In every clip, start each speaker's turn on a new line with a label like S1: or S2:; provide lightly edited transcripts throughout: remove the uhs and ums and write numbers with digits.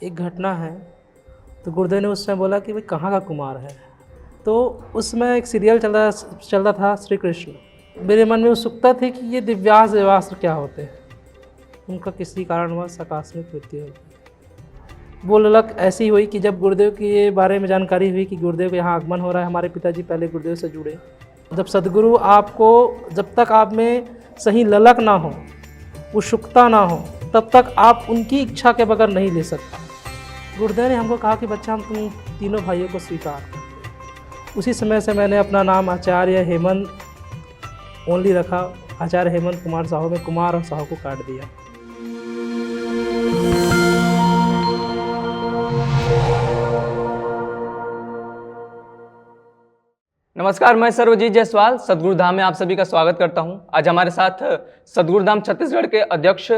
S1: एक घटना है। तो गुरुदेव ने उस समय बोला कि भाई कहाँ का कुमार है। तो उसमें एक सीरियल चल रहा था श्री कृष्ण। मेरे मन में उत्सुकता थी कि ये दिव्यास देवास्त्र क्या होते हैं। उनका किसी कारणवश आकस्मिक मृत्यु हो गई। वो ललक ऐसी हुई कि जब गुरुदेव के बारे में जानकारी हुई कि गुरुदेव के यहाँ आगमन हो रहा है, हमारे पिताजी पहले गुरुदेव से जुड़े। जब सदगुरु आपको, जब तक आप में सही ललक ना हो, उत्सुकता ना हो, तब तक आप उनकी इच्छा के बगैर नहीं ले सकते। गुरुदेव ने हमको कहा कि बच्चा हम तुम तीनों भाइयों को स्वीकार कर। उसी समय से मैंने अपना नाम आचार्य हेमंत ओनली रखा। आचार्य हेमंत कुमार साहू में कुमार और साहू को काट दिया।
S2: नमस्कार, मैं सर्वजीत जायसवाल सद्गुरु धाम में आप सभी का स्वागत करता हूं। आज हमारे साथ सद्गुरु धाम छत्तीसगढ़ के अध्यक्ष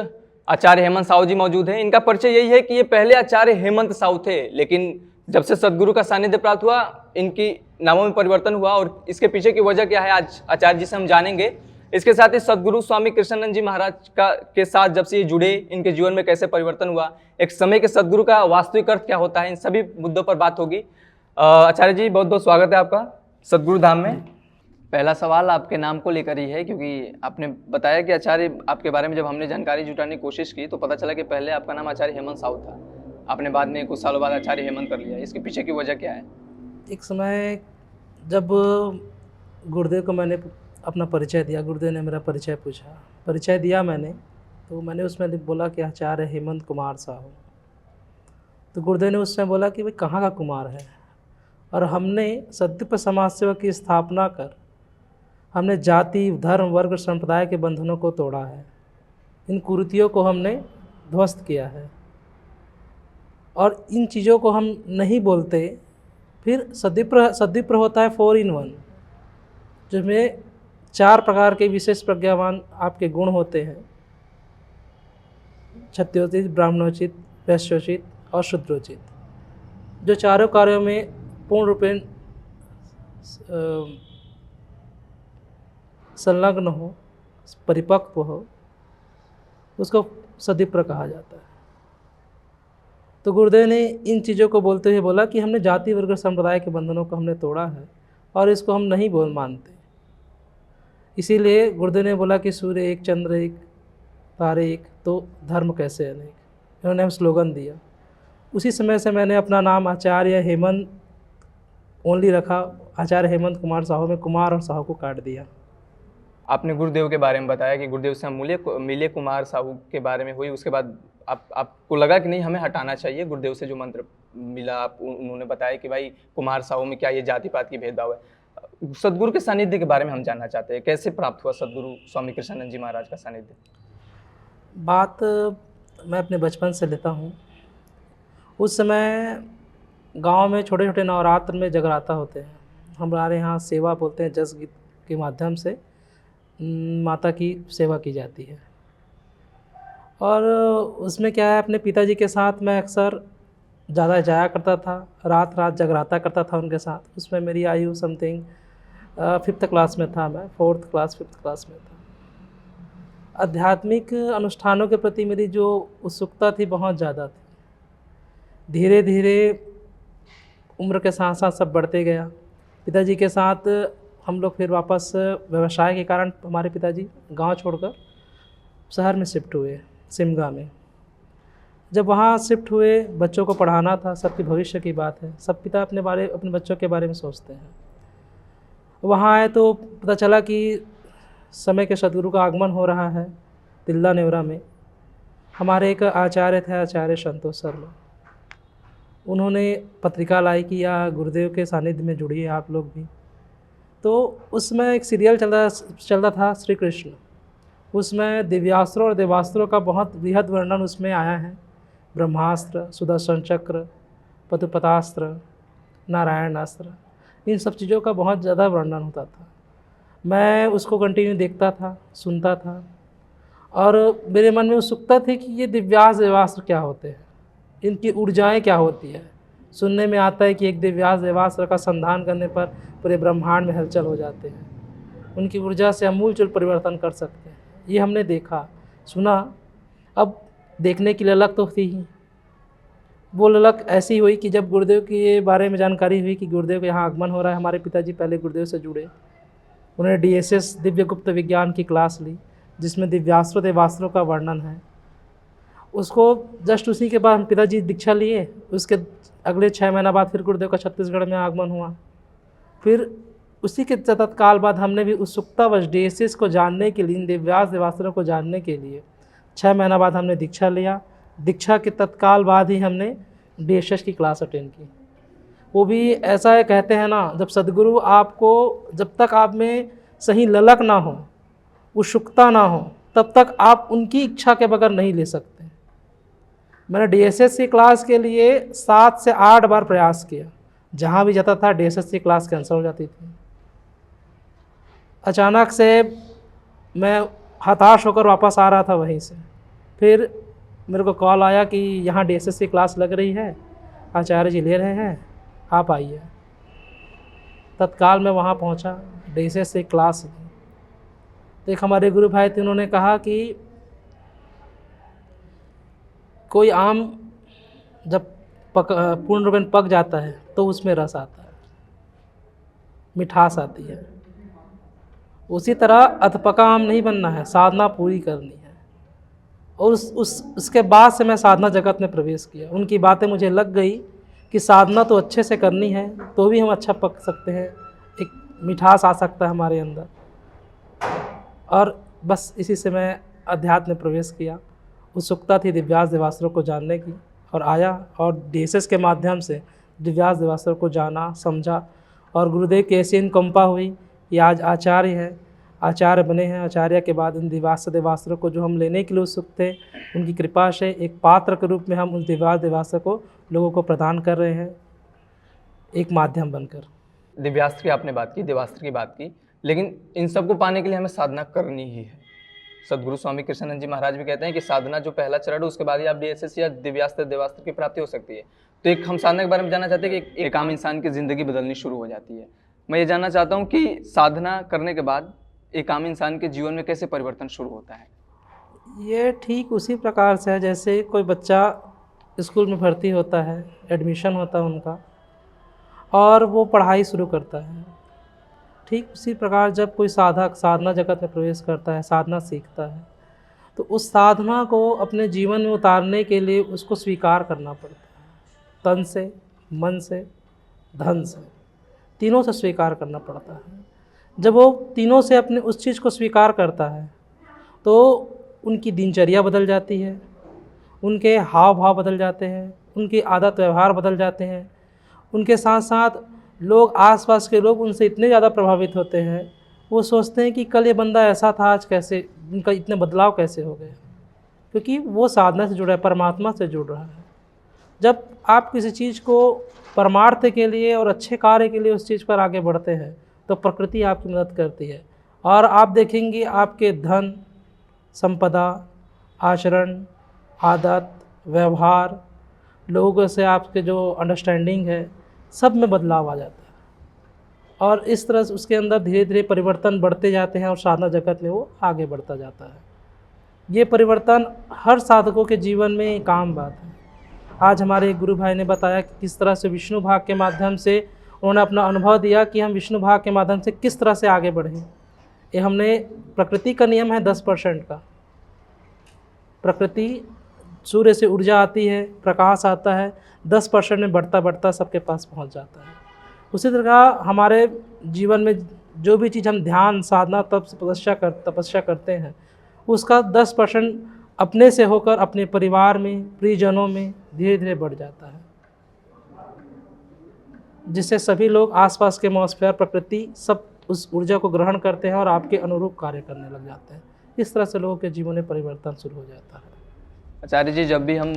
S2: आचार्य हेमंत साहू जी मौजूद हैं। इनका परिचय यही है कि ये पहले आचार्य हेमंत साहू थे, लेकिन जब से सद्गुरु का सानिध्य प्राप्त हुआ इनकी नामों में परिवर्तन हुआ और इसके पीछे की वजह क्या है आज आचार्य जी से हम जानेंगे। इसके साथ ही सद्गुरु स्वामी कृष्णानंद जी महाराज के साथ जब से ये जुड़े, इनके जीवन में कैसे परिवर्तन हुआ, एक समय के सद्गुरु का वास्तविक अर्थ क्या होता है, इन सभी मुद्दों पर बात होगी। आचार्य जी बहुत बहुत स्वागत है आपका सद्गुरु धाम में। पहला सवाल आपके नाम को लेकर ही है, क्योंकि आपने बताया कि आचार्य आपके बारे में जब हमने जानकारी जुटाने की कोशिश की तो पता चला कि पहले आपका नाम आचार्य हेमंत साहू था, आपने बाद में कुछ सालों बाद आचार्य हेमंत कर लिया। इसके पीछे की वजह क्या है?
S1: एक समय जब गुरुदेव को मैंने अपना परिचय दिया, गुरुदेव ने मेरा परिचय पूछा, परिचय दिया मैंने, तो मैंने उसमें बोला कि आचार्य हेमंत कुमार साहू। तो गुरुदेव ने उस समय बोला कि भाई कहाँ का कुमार है। और हमने सद्गुरु समाज सेवा की स्थापना कर हमने जाति, धर्म, वर्ग, संप्रदाय के बंधनों को तोड़ा है। इन कुरीतियों को हमने ध्वस्त किया है और इन चीज़ों को हम नहीं बोलते। फिर सद्विप्र होता है 4 in 1, जिसमें 4 प्रकार के विशेष प्रज्ञावान आपके गुण होते हैं: क्षत्रियोचित, ब्राह्मणोचित, वैश्योचित और शूद्रोचित, जो चारों कार्यों में पूर्ण रूपेण संलग्न हो, परिपक्व हो, उसको सद्विप्र कहा जाता है। तो गुरुदेव ने इन चीज़ों को बोलते हुए बोला कि हमने जाति, वर्ग, संप्रदाय के बंधनों को हमने तोड़ा है और इसको हम नहीं मानते। इसीलिए गुरुदेव ने बोला कि सूर्य एक, चंद्र एक, तारे एक, तो धर्म कैसे अनेक। इन्होंने हम स्लोगन दिया। उसी समय से मैंने अपना नाम आचार्य हेमंत ओनली रखा। आचार्य हेमंत कुमार साहू में कुमार और साहू को काट दिया।
S2: आपने गुरुदेव के बारे में बताया कि गुरुदेव से हम मिले, कुमार साहू के बारे में हुई, उसके बाद आपको लगा कि नहीं हमें हटाना चाहिए गुरुदेव से जो मंत्र मिला। उन्होंने बताया कि भाई कुमार साहू में क्या ये जाति पात की भेदभाव है। सद्गुरु के सानिध्य के बारे में हम जानना चाहते हैं, कैसे प्राप्त हुआ सद्गुरु स्वामी कृष्णानंद जी महाराज का सानिध्य?
S1: बात मैं अपने बचपन से लेता हूँ। उस समय गांव में छोटे छोटे नवरात्र में जगराता होते हैं। हमारे यहाँ सेवा बोलते हैं, जस गीत के माध्यम से माता की सेवा की जाती है। और उसमें क्या है, अपने पिताजी के साथ मैं अक्सर ज़्यादा जाया करता था, रात रात जगराता करता था उनके साथ। उसमें मेरी आयु समथिंग 5th क्लास में था, मैं 4th क्लास 5th क्लास में था। आध्यात्मिक अनुष्ठानों के प्रति मेरी जो उत्सुकता थी बहुत ज़्यादा थी। धीरे धीरे उम्र के साथ साथ सब बढ़ते गया। पिताजी के साथ हम लोग फिर वापस व्यवसाय के कारण हमारे पिताजी गांव छोड़कर शहर में शिफ्ट हुए, सिमगा में। जब वहाँ शिफ्ट हुए, बच्चों को पढ़ाना था, सबके भविष्य की बात है, सब पिता अपने बच्चों के बारे में सोचते हैं। वहाँ आए तो पता चला कि समय के सद्गुरु का आगमन हो रहा है तिल्ला नेवरा में। हमारे एक आचार्य थे, आचार्य संतोष शर्मा। उन्होंने पत्रिका लाई कि या गुरुदेव के सानिध्य में जुड़िए आप लोग भी। तो उसमें एक सीरियल चल रहा था श्री कृष्ण। उसमें दिव्यास्त्रों और देवास्त्रों का बहुत बृहद वर्णन उसमें आया है। ब्रह्मास्त्र, सुदर्शन चक्र, पशुपतास्त्र, नारायणास्त्र, इन सब चीज़ों का बहुत ज़्यादा वर्णन होता था। मैं उसको कंटिन्यू देखता था, सुनता था और मेरे मन में उत्सुकता थी कि ये दिव्यास देवास्त्र क्या होते हैं, इनकी ऊर्जाएं क्या होती है। सुनने में आता है कि एक दिव्यास देवास्त्र का संधान करने पर पूरे ब्रह्मांड में हलचल हो जाते हैं, उनकी ऊर्जा से अमूलचूल परिवर्तन कर सकते हैं। ये हमने देखा, सुना। अब देखने की ललक तो थी ही, वो ललक ऐसी हुई कि जब गुरुदेव के बारे में जानकारी हुई कि गुरुदेव के यहाँ आगमन हो रहा है, हमारे पिताजी पहले गुरुदेव से जुड़े। उन्होंने DSS दिव्य गुप्त विज्ञान की क्लास ली, जिसमें दिव्यास्त्र देवास्त्रों का वर्णन है। उसको जस्ट उसी के बाद हम पिताजी दीक्षा लिए। उसके अगले 6 महीना बाद फिर गुरुदेव का छत्तीसगढ़ में आगमन हुआ। फिर उसी के तत्काल बाद हमने भी उत्सुकतावश DSS को जानने के लिए, इन दिव्यास देवास्त्रों को जानने के लिए 6 महीना बाद हमने दीक्षा लिया। दीक्षा के तत्काल बाद ही हमने DSS की क्लास अटेंड की। वो भी ऐसा है, कहते हैं ना, जब सदगुरु आपको, जब तक आप में सही ललक ना हो, उत्सुकता ना हो, तब तक आप उनकी इच्छा के बगैर नहीं ले सकते। मैंने DSS की क्लास के लिए 7 से 8 बार प्रयास किया। जहाँ भी जाता था DSS की क्लास कैंसिल हो जाती थी। अचानक से मैं हताश होकर वापस आ रहा था वहीं से। फिर मेरे को कॉल आया कि यहाँ DSS की क्लास लग रही है, आचार्य जी ले रहे हैं, आप आइए। तत्काल मैं वहाँ पहुँचा, DSS से क्लास ली। एक हमारे गुरु भाई थे, उन्होंने कहा कि कोई आम जब पूर्ण रूप में पक जाता है तो उसमें रस आता है, मिठास आती है। उसी तरह अधपका आम नहीं बनना है, साधना पूरी करनी है। और उसके बाद से मैं साधना जगत में प्रवेश किया। उनकी बातें मुझे लग गई कि साधना तो अच्छे से करनी है तो भी हम अच्छा पक सकते हैं, एक मिठास आ सकता है हमारे अंदर। और बस इसी से मैं अध्यात्म में प्रवेश किया। उत्सुकता थी दिव्यास देवास्त्रों को जानने की, और आया और DSS के माध्यम से दिव्यास देवास्त्रों को जाना, समझा। और गुरुदेव की ऐसी अनुकंपा हुई कि आज आचार्य हैं, आचार्य बने हैं। आचार्य के बाद उन दिव्यास देवास्त्रों को जो हम लेने के लिए उत्सुक थे, उनकी कृपा से एक पात्र के रूप में हम उस दिव्यास देवास्त्र को लोगों को प्रदान कर रहे हैं, एक माध्यम बनकर।
S2: दिव्यास्त्र की आपने बात की, देवास्त्र की बात की, लेकिन इन सबको पाने के लिए हमें साधना करनी ही है। सदगुरु स्वामी कृष्णानंद जी महाराज भी कहते हैं कि साधना जो पहला चरण है, उसके बाद ही आप DSS या दिव्यास्त्र देवास्त्र की प्राप्ति हो सकती है। तो एक हम साधना के बारे में जानना चाहते हैं कि एक आम इंसान की ज़िंदगी बदलनी शुरू हो जाती है। मैं ये जानना चाहता हूँ कि साधना करने के बाद एक आम इंसान के जीवन में कैसे परिवर्तन शुरू होता है।
S1: ये ठीक उसी प्रकार से है जैसे कोई बच्चा स्कूल में भर्ती होता है, एडमिशन होता है उनका, और वो पढ़ाई शुरू करता है। ठीक उसी प्रकार जब कोई साधक साधना जगत में प्रवेश करता है, साधना सीखता है, तो उस साधना को अपने जीवन में उतारने के लिए उसको स्वीकार करना पड़ता है। तन से, मन से, धन से, तीनों से स्वीकार करना पड़ता है। जब वो तीनों से अपने उस चीज़ को स्वीकार करता है तो उनकी दिनचर्या बदल जाती है, उनके हाव भाव बदल जाते हैं, उनकी आदत व्यवहार बदल जाते हैं। उनके साथ साथ लोग, आसपास के लोग उनसे इतने ज़्यादा प्रभावित होते हैं, वो सोचते हैं कि कल ये बंदा ऐसा था, आज कैसे उनका इतने बदलाव कैसे हो गए, क्योंकि वो साधना से जुड़ा है, परमात्मा से जुड़ रहा है। जब आप किसी चीज़ को परमार्थ के लिए और अच्छे कार्य के लिए उस चीज़ पर आगे बढ़ते हैं तो प्रकृति आपकी मदद करती है। और आप देखेंगे आपके धन, संपदा, आचरण, आदत, व्यवहार, लोगों से आपके जो अंडरस्टैंडिंग है, सब में बदलाव आ जाता है। और इस तरह से उसके अंदर धीरे धीरे परिवर्तन बढ़ते जाते हैं और साधना जगत में वो आगे बढ़ता जाता है। ये परिवर्तन हर साधकों के जीवन में एक आम बात है। आज हमारे एक गुरु भाई ने बताया कि किस तरह से विष्णु भाग के माध्यम से उन्होंने अपना अनुभव दिया कि हम विष्णु भाग के माध्यम से किस तरह से आगे बढ़ें। ये हमने, प्रकृति का नियम है 10% का। प्रकृति, सूर्य से ऊर्जा आती है, प्रकाश आता है, 10% में बढ़ता बढ़ता सबके पास पहुंच जाता है। उसी तरह हमारे जीवन में जो भी चीज़ हम ध्यान, साधना, तपस्या करते हैं, उसका 10% अपने से होकर अपने परिवार में, प्रियजनों में धीरे धीरे बढ़ जाता है, जिससे सभी लोग, आसपास के एटमॉस्फेयर, प्रकृति, सब उस ऊर्जा को ग्रहण करते हैं और आपके अनुरूप कार्य करने लग जाते हैं। इस तरह से लोगों के जीवन में परिवर्तन शुरू हो जाता है।
S2: आचार्य जी, जब भी हम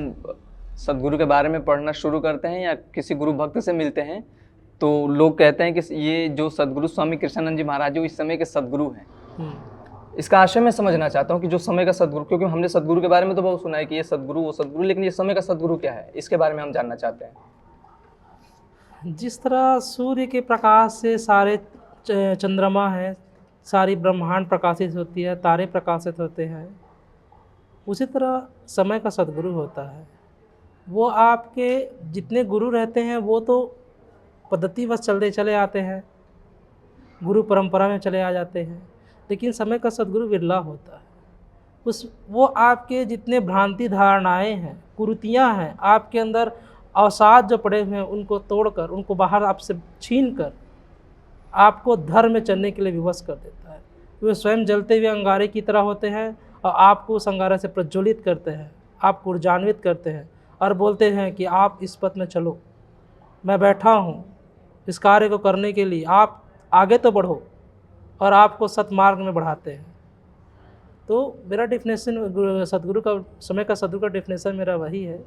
S2: सदगुरु के बारे में पढ़ना शुरू करते हैं या किसी गुरु भक्त से मिलते हैं तो लोग कहते हैं कि ये जो सदगुरु स्वामी कृष्णानंद जी महाराज जो इस समय के सदगुरु हैं, इसका आशय मैं समझना चाहता हूँ कि जो समय का सदगुरु, क्योंकि हमने सदगुरु के बारे में तो बहुत सुना है कि ये सदगुरु, वो सदगुरु, लेकिन ये समय का सदगुरु क्या है, इसके बारे में हम जानना चाहते हैं।
S1: जिस तरह सूर्य के प्रकाश से सारे चंद्रमा है, सारी ब्रह्मांड प्रकाशित होती है, तारे प्रकाशित होते हैं, उसी तरह समय का सदगुरु होता है। वो आपके जितने गुरु रहते हैं वो तो पद्धतिवश चलते चले आते हैं, गुरु परंपरा में चले आ जाते हैं, लेकिन समय का सद्गुरु विरला होता है। वो आपके जितने भ्रांति धारणाएं हैं, कुरीतियाँ हैं, आपके अंदर अवसाद जो पड़े हुए हैं उनको तोड़कर, उनको बाहर आपसे छीन कर आपको धर्म में चलने के लिए विवश कर देता है। वे स्वयं जलते हुए अंगारे की तरह होते हैं और आपको उस अंगारे से प्रज्वलित करते हैं, आपको ऊर्जान्वित करते हैं और बोलते हैं कि आप इस पथ में चलो, मैं बैठा हूँ इस कार्य को करने के लिए, आप आगे तो बढ़ो, और आपको सतमार्ग में बढ़ाते हैं। तो मेरा डेफिनेशन सद्गुरु का, समय का सद्गुरु का डेफिनेशन मेरा वही है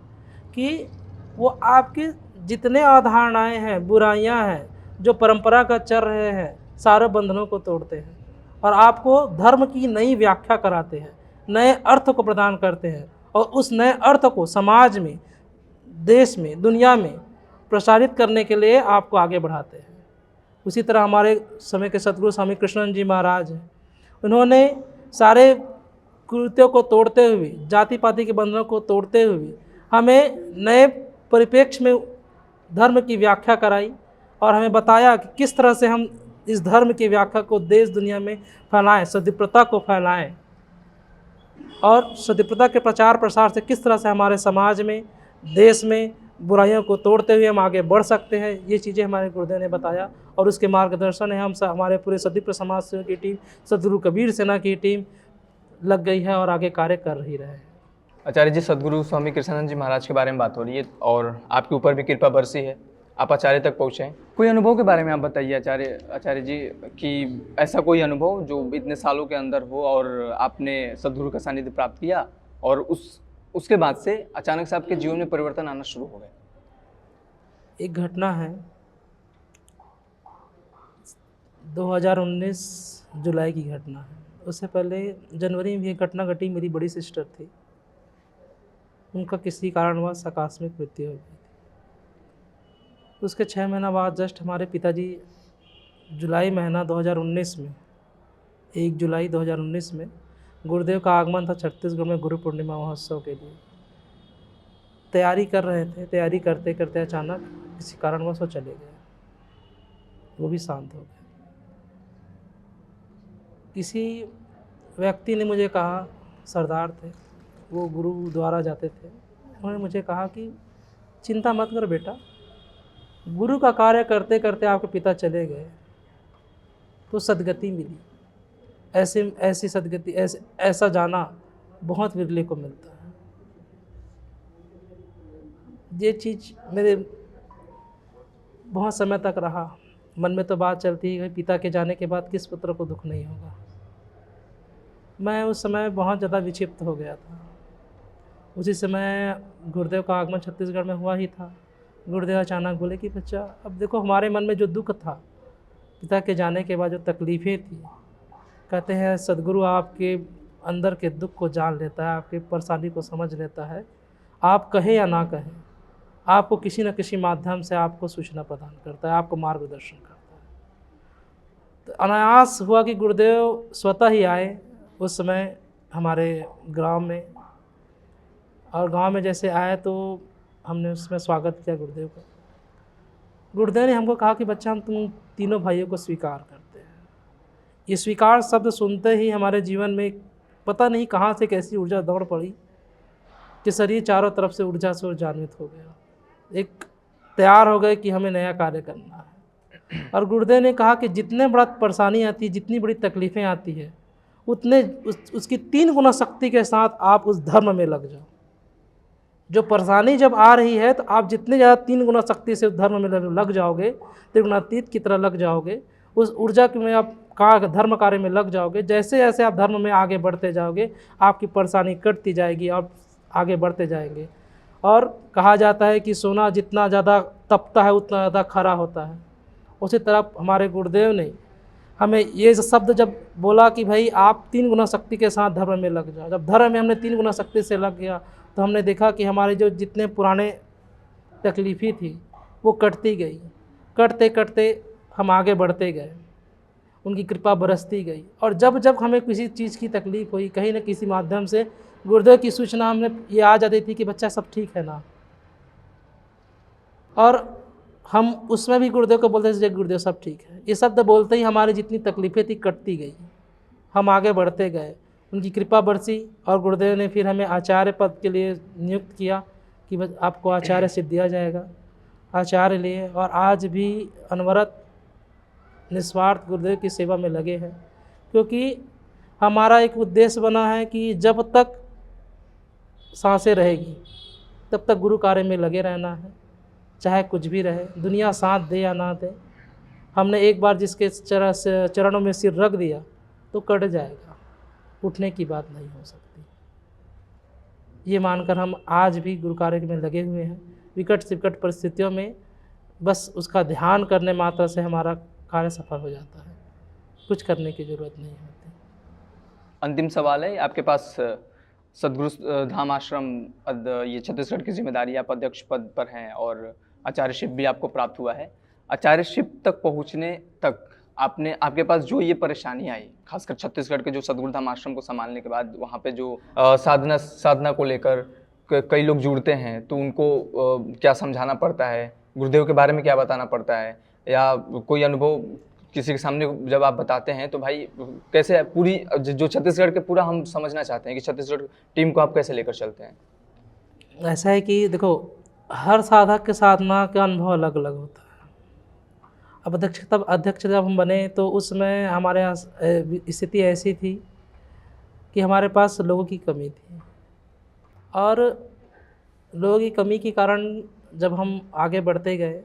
S1: कि वो आपकी जितने अवधारणाएँ हैं, बुराइयाँ हैं, जो परंपरा का चल रहे हैं, सारे बंधनों को तोड़ते हैं और आपको धर्म की नई व्याख्या कराते हैं, नए अर्थ को प्रदान करते हैं और उस नए अर्थ को समाज में, देश में, दुनिया में प्रसारित करने के लिए आपको आगे बढ़ाते हैं। उसी तरह हमारे समय के सद्गुरु स्वामी कृष्णानंद जी महाराज हैं, उन्होंने सारे कुरीतियों को तोड़ते हुए, जाति पाति के बंधनों को तोड़ते हुए हमें नए परिप्रेक्ष्य में धर्म की व्याख्या कराई और हमें बताया कि किस तरह से हम इस धर्म की व्याख्या को देश दुनिया में फैलाएं, सद्प्रथा को फैलाएं और सद्प्रथा के प्रचार प्रसार से किस तरह से हमारे समाज में, देश में बुराइयों को तोड़ते हुए हम आगे बढ़ सकते हैं। ये चीज़ें हमारे गुरुदेव ने बताया और उसके मार्गदर्शन है हमारे पूरे सद्विप्र समाज सेवा की टीम, सद्गुरु कबीर सेना की टीम लग गई है और आगे कार्य कर रही रहे।
S2: आचार्य जी, सद्गुरु स्वामी कृष्णानंद जी महाराज के बारे में बात हो रही है और आपके ऊपर भी कृपा बरसी है, आप आचार्य तक पहुँचे हैं। कोई अनुभव के बारे में आप बताइए आचार्य जी, कि ऐसा कोई अनुभव जो इतने सालों के अंदर हो और आपने सद्गुरु का सानिध्य प्राप्त किया और उसके बाद से अचानक से आपके जीवन में परिवर्तन आना शुरू हो गए।
S1: एक घटना है, 2019 जुलाई की घटना है। उससे पहले जनवरी में भी एक घटना घटी। मेरी बड़ी सिस्टर थी, उनका किसी कारणवश आकस्मिक मृत्यु हो गई थी। उसके 6 महीना बाद जस्ट हमारे पिताजी जुलाई महीना 2019 में, 1 जुलाई 2019 में गुरुदेव का आगमन था छत्तीसगढ़ में गुरु पूर्णिमा महोत्सव के लिए। तैयारी कर रहे थे, तैयारी करते करते अचानक किसी कारणवश वो चले गए, वो भी शांत हो गए। किसी व्यक्ति ने मुझे कहा, सरदार थे वो, गुरुद्वारा जाते थे, उन्होंने मुझे कहा कि चिंता मत कर बेटा, गुरु का कार्य करते करते आपके पिता चले गए तो सदगति मिली। ऐसी सदगति, ऐसा जाना बहुत विरले को मिलता है। ये चीज़ मेरे बहुत समय तक रहा, मन में तो बात चलती है, पिता के जाने के बाद किस पुत्र को दुख नहीं होगा। मैं उस समय बहुत ज़्यादा विक्षिप्त हो गया था। उसी समय गुरुदेव का आगमन छत्तीसगढ़ में हुआ ही था। गुरुदेव अचानक बोले कि बच्चा, अब देखो हमारे मन में जो दुख था पिता के जाने के बाद, जो तकलीफ़ें थी, कहते हैं सद्गुरु आपके अंदर के दुख को जान लेता है, आपकी परेशानी को समझ लेता है। आप कहें या ना कहें, आपको किसी न किसी माध्यम से आपको सूचना प्रदान करता है, आपको मार्गदर्शन करता है। तो अनायास हुआ कि गुरुदेव स्वतः ही आए उस समय हमारे गांव में, और गांव में जैसे आए तो हमने उसमें स्वागत किया गुरुदेव का। गुरुदेव ने हमको कहा कि बच्चा, हम तुम तीनों भाइयों को स्वीकार करते हैं। ये स्वीकार शब्द सुनते ही हमारे जीवन में पता नहीं कहाँ से कैसी ऊर्जा दौड़ पड़ी कि शरीर चारों तरफ से ऊर्जा से ऊर्जान्वित हो गया। एक तैयार हो गए कि हमें नया कार्य करना है। और गुरुदेव ने कहा कि जितने बड़ा परेशानी आती है, जितनी बड़ी तकलीफ़ें आती है, उतने उसकी 3 गुना शक्ति के साथ आप उस धर्म में लग जाओ। जो परेशानी जब आ रही है तो आप जितने ज़्यादा 3 गुना शक्ति से उस धर्म में लग जाओगे, त्रिगुणातीत की तरह लग जाओगे, उस ऊर्जा में आप धर्म कार्य में लग जाओगे। जैसे जैसे आप धर्म में आगे बढ़ते जाओगे, आपकी परेशानी कटती जाएगी और आगे बढ़ते जाएंगे। और कहा जाता है कि सोना जितना ज़्यादा तपता है उतना ज़्यादा खरा होता है। उसी तरह हमारे गुरुदेव ने हमें ये शब्द जब बोला कि भाई आप 3 गुना शक्ति के साथ धर्म में लग जाओ। जब धर्म में हमने 3 गुना शक्ति से लग गया तो हमने देखा कि हमारे जो जितने पुराने तकलीफ़ें थी वो कटती गई। कटते कटते हम आगे बढ़ते गए, उनकी कृपा बरसती गई। और जब जब हमें किसी चीज़ की तकलीफ़ हुई, कहीं न किसी माध्यम से गुरुदेव की सूचना हमें ये आ जाती थी कि बच्चा सब ठीक है ना, और हम उसमें भी गुरुदेव को बोलते थे जय गुरुदेव सब ठीक है। ये शब्द बोलते ही हमारी जितनी तकलीफ़ें थी कटती गई, हम आगे बढ़ते गए, उनकी कृपा बरसी और गुरुदेव ने फिर हमें आचार्य पद के लिए नियुक्त किया कि बस आपको आचार्य सिद्ध दिया जाएगा। आचार्य लिए और आज भी अनवरत निस्वार्थ गुरुदेव की सेवा में लगे हैं, क्योंकि हमारा एक उद्देश्य बना है कि जब तक सांसें रहेगी तब तक गुरु कार्य में लगे रहना है, चाहे कुछ भी रहे, दुनिया साथ दे या ना दे। हमने एक बार जिसके चरणों में सिर रख दिया तो कट जाएगा, उठने की बात नहीं हो सकती। ये मानकर हम आज भी गुरु कार्य में लगे हुए हैं। विकट से विकट परिस्थितियों में बस उसका ध्यान करने मात्र से हमारा कार्य सफल हो जाता है, कुछ करने की ज़रूरत नहीं होती।
S2: अंतिम सवाल है आपके पास, सद्गुरु धाम आश्रम ये छत्तीसगढ़ की जिम्मेदारी, आप अध्यक्ष पद पर हैं और आचार्यशिप भी आपको प्राप्त हुआ है। आचार्यशिप तक पहुंचने तक आपके पास जो ये परेशानी आई, खासकर छत्तीसगढ़ के जो सद्गुरु धाम आश्रम को संभालने के बाद वहाँ पे जो साधना को लेकर कई लोग जुड़ते हैं, तो उनको क्या समझाना पड़ता है, गुरुदेव के बारे में क्या बताना पड़ता है, या कोई अनुभव किसी के सामने जब आप बताते हैं तो भाई कैसे पूरी जो छत्तीसगढ़ के पूरा हम समझना चाहते हैं कि छत्तीसगढ़ टीम को आप कैसे लेकर चलते हैं?
S1: ऐसा है कि देखो, हर साधक के साधना का अनुभव अलग अलग होता है। अब अध्यक्ष जब हम बने तो उसमें हमारे यहाँ स्थिति ऐसी थी कि हमारे पास लोगों की कमी थी, और लोगों की कमी के कारण जब हम आगे बढ़ते गए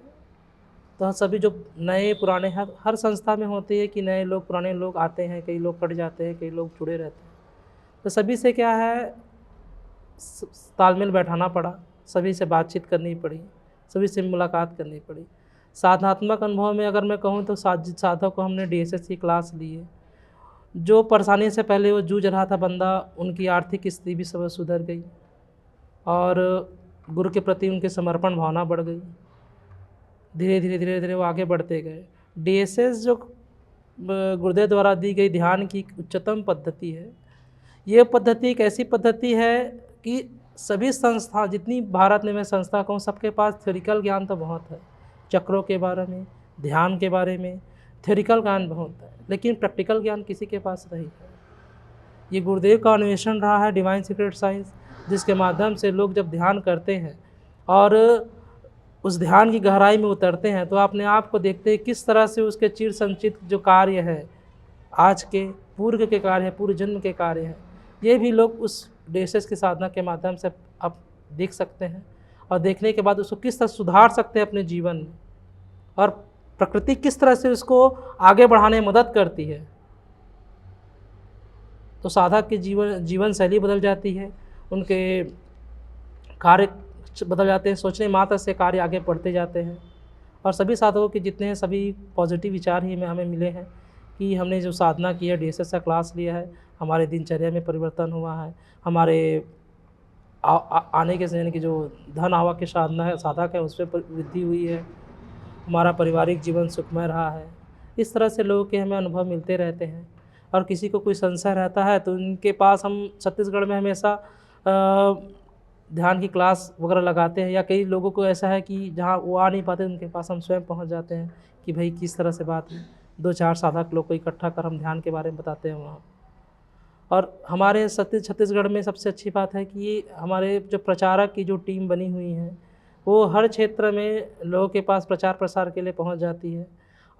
S1: तो सभी जो नए पुराने हर संस्था में होती है कि नए लोग पुराने लोग आते हैं, कई लोग कट जाते हैं, कई लोग जुड़े रहते हैं, तो सभी से क्या है तालमेल बैठाना पड़ा, सभी से बातचीत करनी पड़ी, सभी से मुलाकात करनी पड़ी। साधनात्मक अनुभव में अगर मैं कहूँ तो साधक को हमने DSS की क्लास ली है। जो परेशानी से पहले वो जूझ रहा था बंदा, उनकी आर्थिक स्थिति भी सब सुधर गई और गुरु के प्रति उनके समर्पण भावना बढ़ गई। धीरे धीरे वो आगे बढ़ते गए। DSS जो गुरुदेव द्वारा दी गई ध्यान की उच्चतम पद्धति है, ये पद्धति एक ऐसी पद्धति है कि सभी संस्था, जितनी भारत में मैं संस्था कहूँ, सबके पास थ्योरिकल ज्ञान तो बहुत है, चक्रों के बारे में, ध्यान के बारे में थ्योरिकल ज्ञान बहुत है, लेकिन प्रैक्टिकल ज्ञान किसी के पास नहीं है। ये गुरुदेव का अन्वेषण रहा है, डिवाइन सीक्रेट साइंस, जिसके माध्यम से लोग जब ध्यान करते हैं और उस ध्यान की गहराई में उतरते हैं तो अपने आप को देखते हैं किस तरह से उसके चिर संचित जो कार्य है, आज के पूर्व के कार्य है, पूर्व जन्म के कार्य है, ये भी लोग उस DSS की साधना के माध्यम से आप देख सकते हैं, और देखने के बाद उसको किस तरह सुधार सकते हैं अपने जीवन में, और प्रकृति किस तरह से उसको आगे बढ़ाने में मदद करती है। तो साधक की जीवन शैली बदल जाती है, उनके कार्य बदल जाते हैं, सोचने मात्र से कार्य आगे बढ़ते जाते हैं। और सभी साधकों के जितने हैं सभी पॉजिटिव विचार ही हमें मिले हैं कि हमने जो साधना की है, DSS का क्लास लिया है, हमारे दिनचर्या में परिवर्तन हुआ है, हमारे आने के यानी कि जो धन आवक की साधना है, साधक है, उस पर वृद्धि हुई है, हमारा पारिवारिक जीवन सुखमय रहा है। इस तरह से लोगों के हमें अनुभव मिलते रहते हैं। और किसी को कोई संशय रहता है तो उनके पास हम छत्तीसगढ़ में हमेशा ध्यान की क्लास वगैरह लगाते हैं, या कई लोगों को ऐसा है कि जहाँ वो आ नहीं पाते उनके पास हम स्वयं पहुँच जाते हैं कि भाई किस तरह से बात है, 2-4 साधक लोग को इकट्ठा कर हम ध्यान के बारे में बताते हैं वहाँ। और हमारे छत्तीसगढ़ में सबसे अच्छी बात है कि हमारे जो प्रचारक की जो टीम बनी हुई है वो हर क्षेत्र में लोगों के पास प्रचार प्रसार के लिए पहुँच जाती है,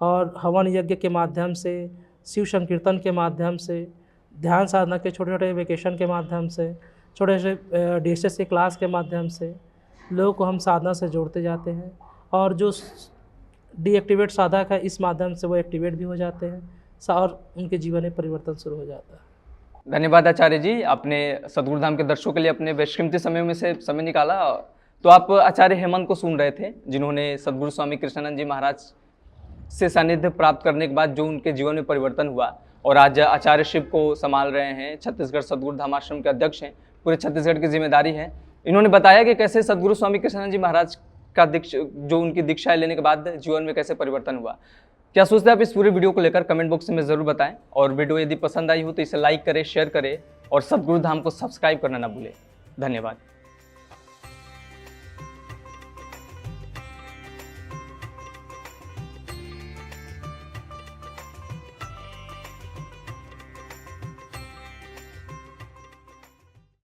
S1: और हवन यज्ञ के माध्यम से, शिव संकीर्तन के माध्यम से, ध्यान साधना के छोटे छोटे वेकेशन के माध्यम से, छोटे छोटे DSS के क्लास के माध्यम से लोगों को हम साधना से जोड़ते जाते हैं। और जो डीएक्टिवेट साधक है, इस माध्यम से वो एक्टिवेट भी हो जाते हैं और उनके जीवन में परिवर्तन शुरू हो जाता है।
S2: धन्यवाद आचार्य जी, आपने सद्गुरु धाम के दर्शकों के लिए अपने बेशकीमती समय में से समय निकाला। तो आप आचार्य हेमंत को सुन रहे थे, जिन्होंने सद्गुरु स्वामी कृष्णानंद जी महाराज से सानिध्य प्राप्त करने के बाद जो उनके जीवन में परिवर्तन हुआ, और आज आचार्यशिप को संभाल रहे हैं, छत्तीसगढ़ सद्गुरु धाम आश्रम के अध्यक्ष हैं, पूरे छत्तीसगढ़ की जिम्मेदारी है। इन्होंने बताया कि कैसे सद्गुरु स्वामी कृष्णानंद जी महाराज का जो उनकी दीक्षा लेने के बाद जीवन में कैसे परिवर्तन हुआ। क्या सोचते हैं आप इस पूरे वीडियो को लेकर, कमेंट बॉक्स में ज़रूर बताएं। और वीडियो यदि पसंद आई हो तो इसे लाइक करें, शेयर करें और सद्गुरु धाम को सब्सक्राइब करना ना भूलें। धन्यवाद।